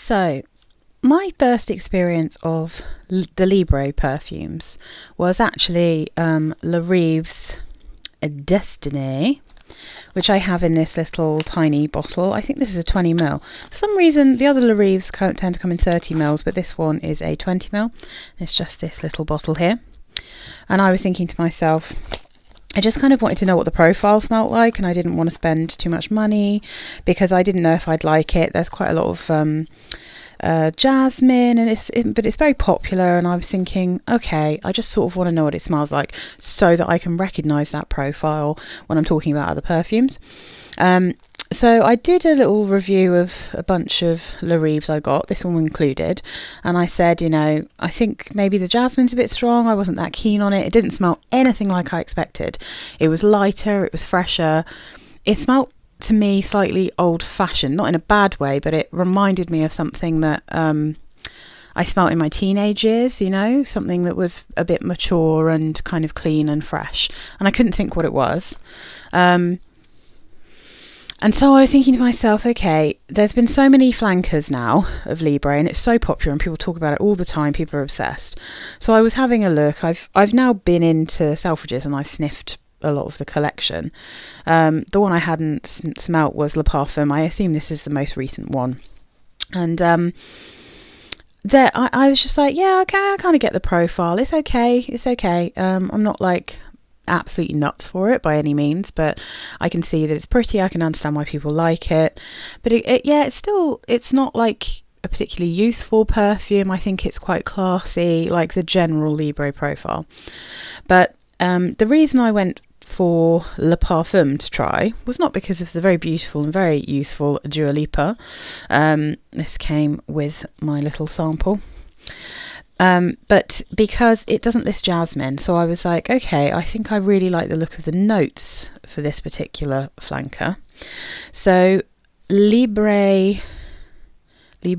So, my first experience of the Libre perfumes was actually Rive's Destinee, which I have in this little tiny bottle. I think this is a 20ml. For some reason, the other Rives tend to come in 30mls, but this one is a 20ml. It's just this little bottle here. And I was thinking to myself, I just kind of wanted to know what the profile smelled like, and I didn't want to spend too much money because I didn't know if I'd like it. There's quite a lot of jasmine, and but it's very popular, and I was thinking, okay, I just sort of want to know what it smells like so that I can recognise that profile when I'm talking about other perfumes. So I did a little review of a bunch of Le Rives I got, this one included, and I said, I think maybe the jasmine's a bit strong. I wasn't that keen on it. It didn't smell anything like I expected. It was lighter, it was fresher. It smelled to me slightly old-fashioned, not in a bad way, but it reminded me of something that I smelt in my teenage years, something that was a bit mature and kind of clean and fresh. And I couldn't think what it was. And so I was thinking to myself, okay, there's been so many flankers now of Libre, and it's so popular and people talk about it all the time. People are obsessed. So I was having a look. I've now been into Selfridges and I've sniffed a lot of the collection. The one I hadn't smelt was Le Parfum. I assume this is the most recent one. And I was just like, yeah, okay, I kind of get the profile. It's okay. I'm not like absolutely nuts for it by any means, but I can see that it's pretty. I can understand why people like it, but it's not like a particularly youthful perfume. I think it's quite classy, like the general Libre profile. But the reason I went for Le Parfum to try was not because of the very beautiful and very youthful Dua Lipa. This came with my little sample. But because it doesn't list jasmine, so I was like, okay, I think I really like the look of the notes for this particular flanker. So Libre, Le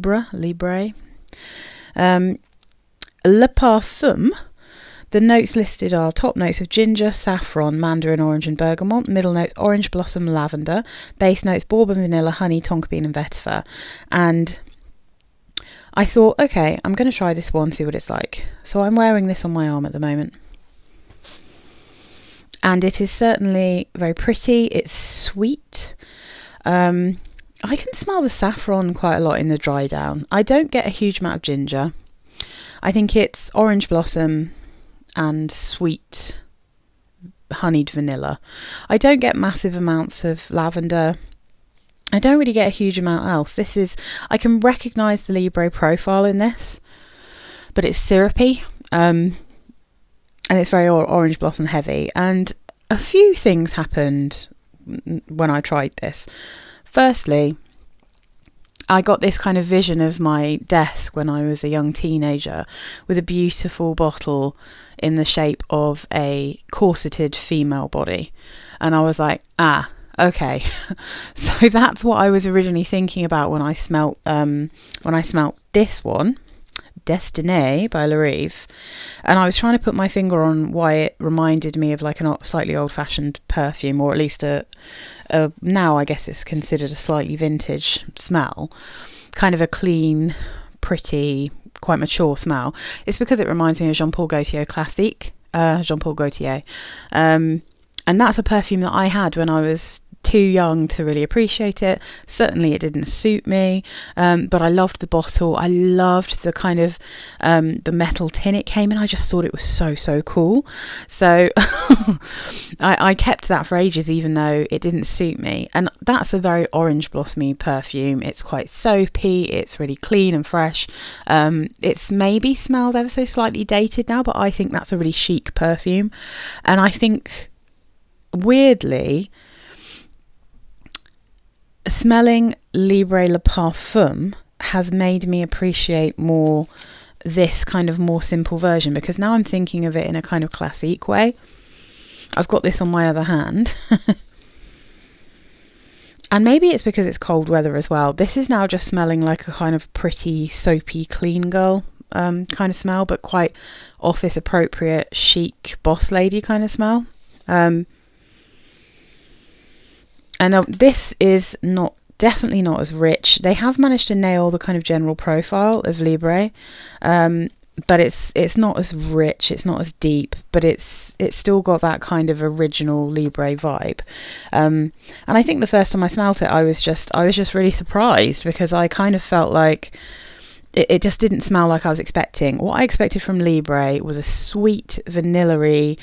Parfum. The notes listed are top notes of ginger, saffron, mandarin orange and bergamot, middle notes orange blossom, lavender, base notes bourbon, vanilla, honey, tonka bean and vetiver. And I thought, okay, I'm going to try this one, see what it's like. So I'm wearing this on my arm at the moment. And it is certainly very pretty. It's sweet. I can smell the saffron quite a lot in the dry down. I don't get a huge amount of ginger. I think it's orange blossom and sweet honeyed vanilla. I don't get massive amounts of lavender. I don't really get a huge amount else. I can recognise the Libre profile in this, but it's syrupy, and it's very orange blossom heavy. And a few things happened when I tried this. Firstly, I got this kind of vision of my desk when I was a young teenager with a beautiful bottle in the shape of a corseted female body. And I was like, okay. So that's what I was originally thinking about when I smelt this one, Destinee by Rive. And I was trying to put my finger on why it reminded me of like a slightly old-fashioned perfume, or at least now I guess it's considered a slightly vintage smell, kind of a clean, pretty, quite mature smell. It's because it reminds me of Jean Paul Gaultier Classique, Jean-Paul Gaultier. And that's a perfume that I had when I was too young to really appreciate it. Certainly it didn't suit me, but I loved the bottle. I loved the kind of the metal tin it came in. I just thought it was so cool. So I kept that for ages, even though it didn't suit me. And that's a very orange blossomy perfume. It's quite soapy. It's really clean and fresh. It's maybe smells ever so slightly dated now, but I think that's a really chic perfume. And I think, weirdly, smelling Libre le Parfum has made me appreciate more this kind of more simple version, because now I'm thinking of it in a kind of classique way. I've got this on my other hand. And maybe it's because it's cold weather as well. This is now just smelling like a kind of pretty, soapy, clean girl kind of smell, but quite office appropriate, chic, boss lady kind of smell. And this is not definitely not as rich. They have managed to nail the kind of general profile of Libre, but it's not as rich, it's not as deep, but it's still got that kind of original Libre vibe. And I think the first time I smelt it, I was just really surprised, because I kind of felt like it just didn't smell like I was expecting. What I expected from Libre was a sweet, vanilla-y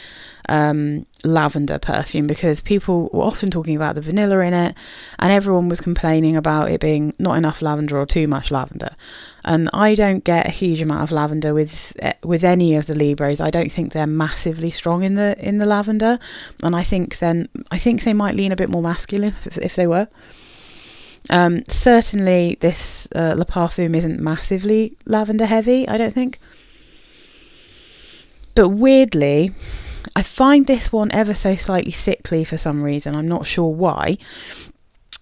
lavender perfume, because people were often talking about the vanilla in it, and everyone was complaining about it being not enough lavender or too much lavender. And I don't get a huge amount of lavender with any of the Libres. I don't think they're massively strong in the lavender, and I think they might lean a bit more masculine if they were. Certainly this Le Parfum isn't massively lavender heavy, I don't think. But weirdly, I find this one ever so slightly sickly for some reason. I'm not sure why.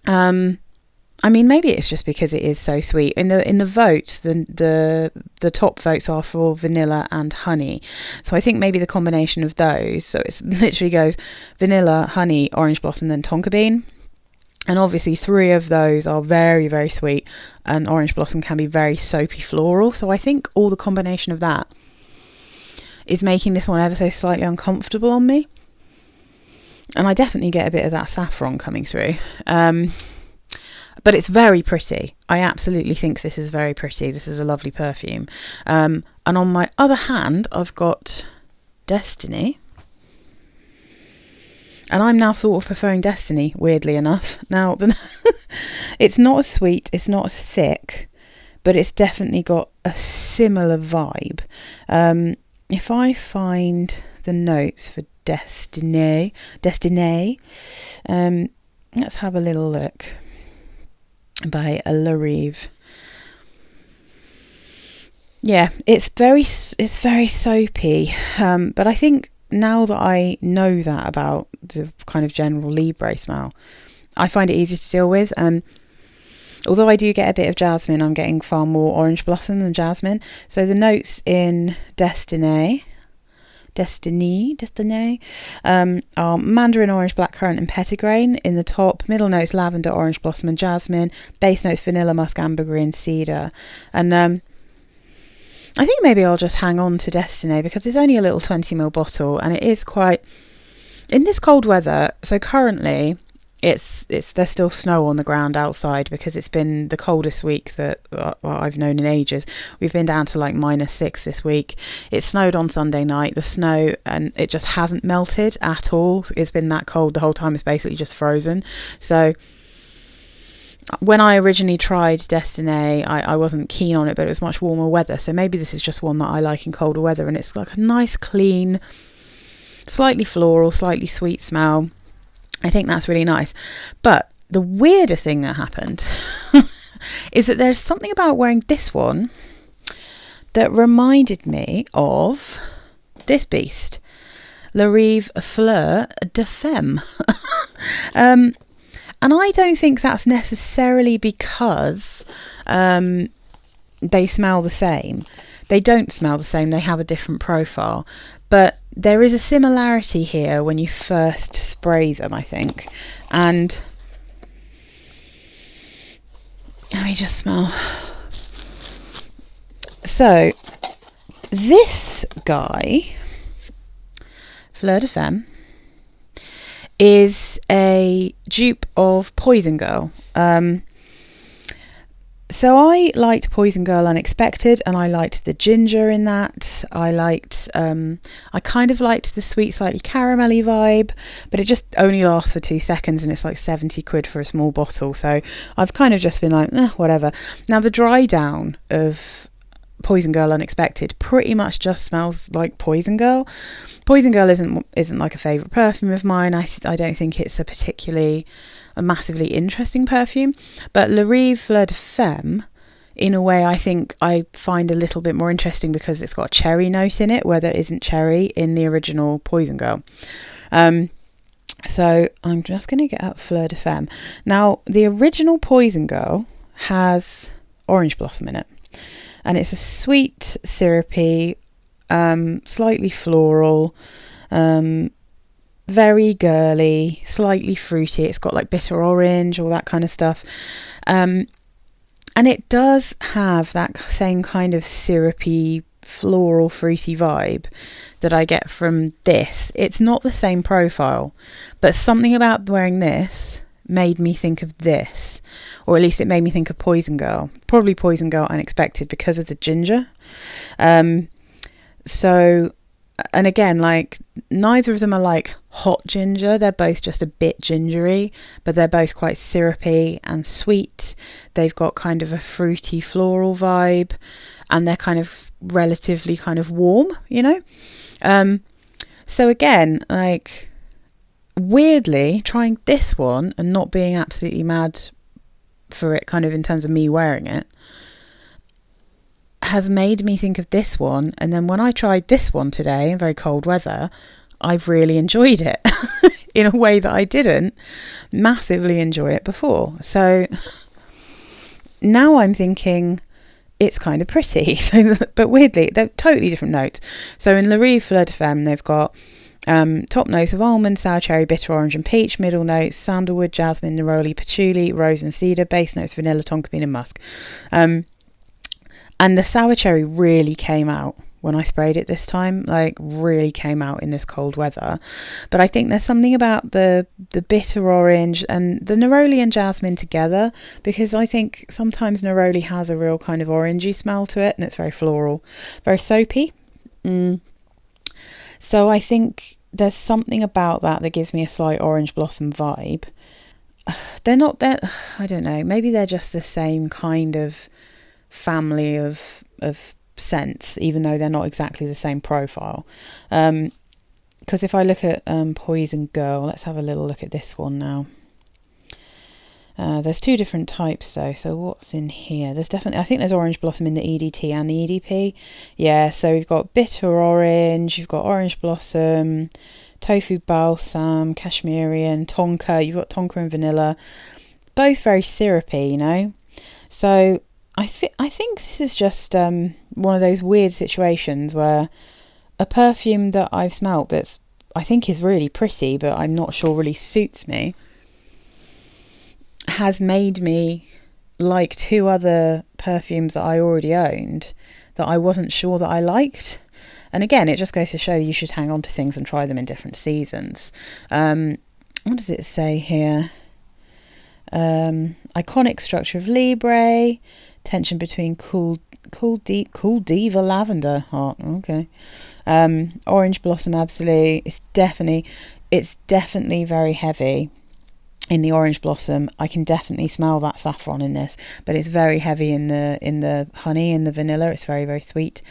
I mean, maybe it's just because it is so sweet. In the votes, the top votes are for vanilla and honey. So I think maybe the combination of those. So it literally goes vanilla, honey, orange blossom, then tonka bean. And obviously 3 of those are very, very sweet, and orange blossom can be very soapy floral. So I think all the combination of that is making this one ever so slightly uncomfortable on me. And I definitely get a bit of that saffron coming through. But it's very pretty. I absolutely think this is very pretty. This is a lovely perfume. And on my other hand, I've got Destinee. And I'm now sort of preferring Destinee, weirdly enough. Now, it's not as sweet, it's not as thick, but it's definitely got a similar vibe. If I find the notes for Destinee, let's have a little look. By Rive. Yeah, it's very soapy, but I think now that I know that about the kind of general Libre smell, I find it easy to deal with. And although I do get a bit of jasmine, I'm getting far more orange blossom than jasmine. So the notes in Destinee are mandarin, orange, blackcurrant and petitgrain in the top. Middle notes lavender, orange blossom and jasmine. Base notes vanilla, musk, ambergris and cedar. And I think maybe I'll just hang on to Destinee, because it's only a little 20ml bottle, and it is quite in this cold weather. So currently there's still snow on the ground outside, because it's been the coldest week that I've known in ages. We've been down to like -6 this week. It snowed on Sunday night, the snow, and it just hasn't melted at all. It's been that cold the whole time. It's basically just frozen. So when I originally tried Destinee, I wasn't keen on it, but it was much warmer weather. So maybe this is just one that I like in colder weather, and it's like a nice, clean, slightly floral, slightly sweet smell. I think that's really nice. But the weirder thing that happened is that there's something about wearing this one that reminded me of this beast, Rive Fleur de Femme. And I don't think that's necessarily because they smell the same. They don't smell the same. They have a different profile. But there is a similarity here when you first spray them, I think. And let me just smell. So this guy, Fleur de Femme, is a dupe of Poison Girl. So I liked Poison Girl Unexpected, and I liked the ginger in that. I kind of liked the sweet, slightly caramelly vibe, but it just only lasts for 2 seconds, and it's like 70 quid for a small bottle. So I've kind of just been like, whatever. Now the dry down of Poison Girl Unexpected pretty much just smells like Poison Girl. Poison Girl isn't like a favourite perfume of mine. I don't think it's a massively interesting perfume, but Rive Fleur de Femme, in a way, I think I find a little bit more interesting, because it's got a cherry note in it where there isn't cherry in the original Poison Girl. So I'm just going to get out Fleur de Femme. Now the original Poison Girl has orange blossom in it, and it's a sweet, syrupy, slightly floral, very girly, slightly fruity. It's got like bitter orange, all that kind of stuff. And it does have that same kind of syrupy, floral, fruity vibe that I get from this. It's not the same profile, but something about wearing this made me think of this, or at least it made me think of Poison Girl. Probably Poison Girl Unexpected because of the ginger. So, and again, like, neither of them are like hot ginger. They're both just a bit gingery, but they're both quite syrupy and sweet. They've got kind of a fruity floral vibe, and they're kind of relatively kind of warm, you know? So again, like, weirdly, trying this one and not being absolutely mad for it, kind of in terms of me wearing it, has made me think of this one. And then when I tried this one today in very cold weather, I've really enjoyed it in a way that I didn't massively enjoy it before. So now I'm thinking it's kind of pretty. But weirdly, they're totally different notes. So in Rive, Fleur, Femme, they've got top notes of almond, sour cherry, bitter orange and peach. Middle notes sandalwood, jasmine, neroli, patchouli, rose and cedar. Base notes vanilla, tonka bean and musk. And the sour cherry really came out when I sprayed it this time, like really came out in this cold weather. But I think there's something about the bitter orange and the neroli and jasmine together, because I think sometimes neroli has a real kind of orangey smell to it, and it's very floral, very soapy. So I think there's something about that gives me a slight orange blossom vibe. They're not that, I don't know, maybe they're just the same kind of family of scents, even though they're not exactly the same profile. Because if I look at Poison Girl, let's have a little look at this one now. There's two different types though, so what's in here? There's definitely, I think there's orange blossom in the EDT and the EDP. Yeah, so we've got bitter orange, you've got orange blossom, tofu balsam, Kashmirian, tonka, you've got tonka and vanilla, both very syrupy, you know. So I think this is just one of those weird situations where a perfume that I've smelt that's, I think is really pretty, but I'm not sure really suits me, has made me like two other perfumes that I already owned that I wasn't sure that I liked. And again, it just goes to show you should hang on to things and try them in different seasons. What does it say here? Iconic structure of Libre, tension between cool diva lavender heart. Okay. Orange blossom absolute. It's definitely very heavy in the orange blossom. I can definitely smell that saffron in this, but it's very heavy in the honey and the vanilla. It's very, very sweet.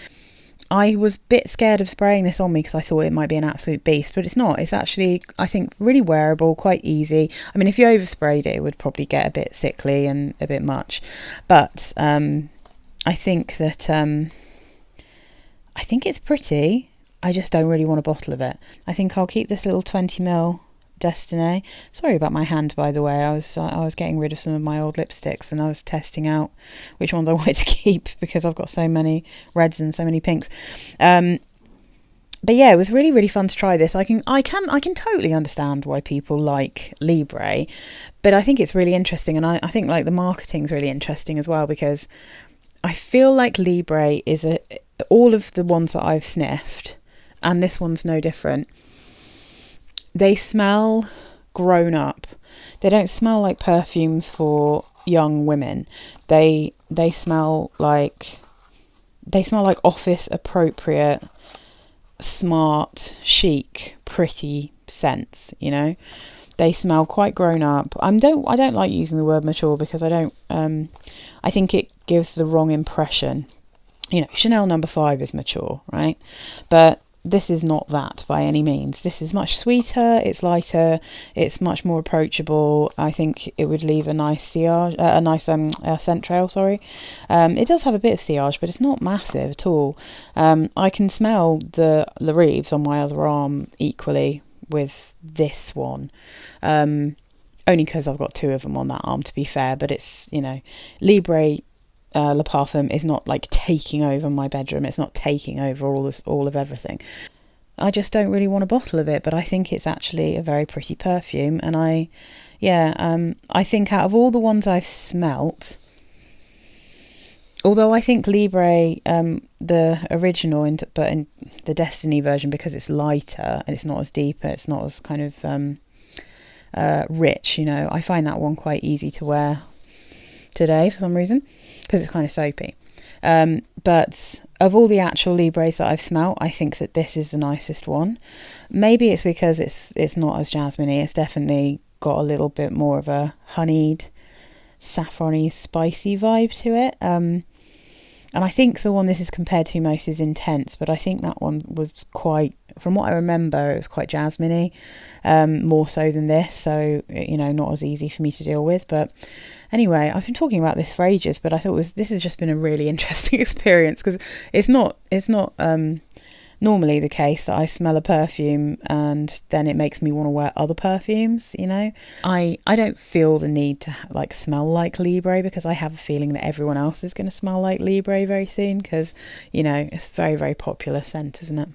I was a bit scared of spraying this on me because I thought it might be an absolute beast, but it's not. It's actually, I think, really wearable, quite easy. I mean, if you oversprayed it, it would probably get a bit sickly and a bit much. But I think that I think it's pretty. I just don't really want a bottle of it. I think I'll keep this little 20ml Destinee. Sorry about my hand, by the way. I was getting rid of some of my old lipsticks and I was testing out which ones I wanted to keep because I've got so many reds and so many pinks. But yeah, it was really, really fun to try this. I can totally understand why people like Libre, but I think it's really interesting, and I think like the marketing's really interesting as well, because I feel like Libre is all of the ones that I've sniffed, and this one's no different. They smell grown up. They don't smell like perfumes for young women. They smell like office appropriate, smart, chic, pretty scents, you know. They smell quite grown up. I don't like using the word mature because I think it gives the wrong impression. You know, Chanel No. 5 is mature, right? But this is not that by any means. This is much sweeter, it's lighter, it's much more approachable. I think it would leave a nice sillage, scent trail, sorry. It does have a bit of sillage, but it's not massive at all. I can smell the Rives on my other arm equally with this one. Only because I've got two of them on that arm, to be fair, but it's, you know, Libre Le Parfum is not like taking over my bedroom. It's not taking over all of everything. I just don't really want a bottle of it, but I think it's actually a very pretty perfume. And I think out of all the ones I've smelt, although I think Libre, the original, but in the Destinee version, because it's lighter and it's not as deep and it's not as kind of rich, I find that one quite easy to wear today for some reason, because it's kind of soapy. But of all the actual Libres that I've smelt, I think that this is the nicest one. Maybe it's because it's not as jasmine-y. It's definitely got a little bit more of a honeyed, saffron-y, spicy vibe to it. And I think the one this is compared to most is Intense, but I think that one was quite, from what I remember, it was quite jasmine-y, more so than this, so, not as easy for me to deal with. But anyway, I've been talking about this for ages, but I thought this has just been a really interesting experience, because it's not normally the case that I smell a perfume and then it makes me want to wear other perfumes. I don't feel the need to smell like Libre, because I have a feeling that everyone else is going to smell like Libre very soon, because it's a very, very popular scent, isn't it?